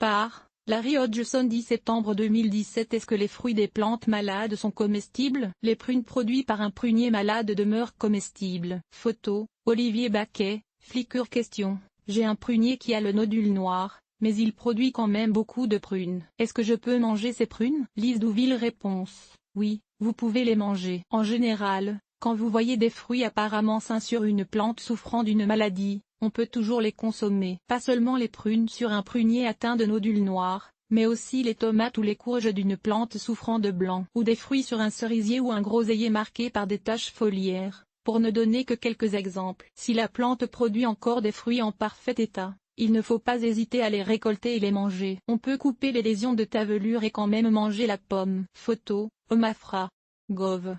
Par Larry Hodgson 10 septembre 2017. Est-ce que les fruits des plantes malades sont comestibles? Les prunes produites par un prunier malade demeurent comestibles. Photo, Olivier Baquet, Flickr. Question. J'ai un prunier qui a le nodule noir, mais il produit quand même beaucoup de prunes. Est-ce que je peux manger ces prunes? Lise Douville. Réponse. Oui, vous pouvez les manger. En général, quand vous voyez des fruits apparemment sains sur une plante souffrant d'une maladie, on peut toujours les consommer. Pas seulement les prunes sur un prunier atteint de nodules noirs, mais aussi les tomates ou les courges d'une plante souffrant de blanc, ou des fruits sur un cerisier ou un groseillier marqué par des taches foliaires, pour ne donner que quelques exemples. Si la plante produit encore des fruits en parfait état, il ne faut pas hésiter à les récolter et les manger. On peut couper les lésions de tavelure et quand même manger la pomme. Photo, Omafra. Gov.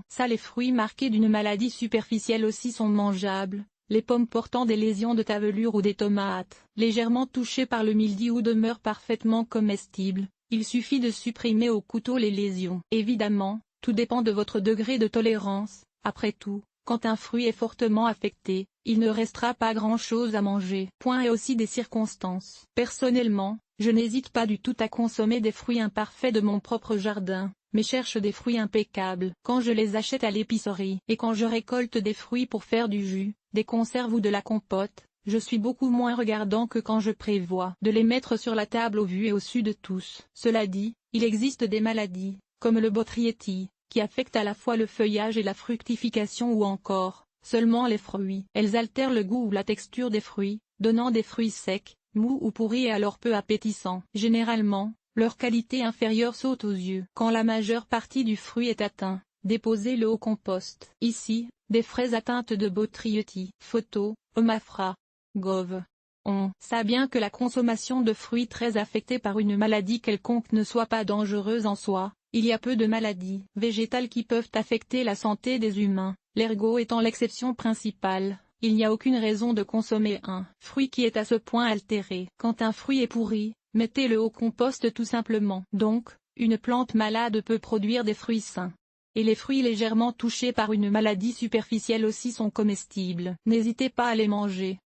Ça, les fruits marqués d'une maladie superficielle aussi sont mangeables. Les pommes portant des lésions de tavelure ou des tomates légèrement touchées par le mildiou demeurent parfaitement comestibles. Il suffit de supprimer au couteau les lésions. Évidemment, tout dépend de votre degré de tolérance. Après tout, quand un fruit est fortement affecté, il ne restera pas grand-chose à manger. Point. Et aussi des circonstances. Personnellement, je n'hésite pas du tout à consommer des fruits imparfaits de mon propre jardin, mais cherche des fruits impeccables quand je les achète à l'épicerie. Et quand je récolte des fruits pour faire du jus, des conserves ou de la compote, je suis beaucoup moins regardant que quand je prévois de les mettre sur la table au vu et au su de tous. Cela dit, il existe des maladies, comme le Botrytis, qui affectent à la fois le feuillage et la fructification ou encore, seulement les fruits. Elles altèrent le goût ou la texture des fruits, donnant des fruits secs, mous ou pourris et alors peu appétissants. Généralement, leur qualité inférieure saute aux yeux. Quand la majeure partie du fruit est atteint, déposez-le au compost. Ici, des fraises atteintes de Botrytis. Photo, Omafra. Gov. On sait bien que la consommation de fruits très affectés par une maladie quelconque ne soit pas dangereuse en soi. Il y a peu de maladies végétales qui peuvent affecter la santé des humains, l'ergot étant l'exception principale. Il n'y a aucune raison de consommer un fruit qui est à ce point altéré. Quand un fruit est pourri, mettez-le au compost tout simplement. Donc, une plante malade peut produire des fruits sains. Et les fruits légèrement touchés par une maladie superficielle aussi sont comestibles. N'hésitez pas à les manger.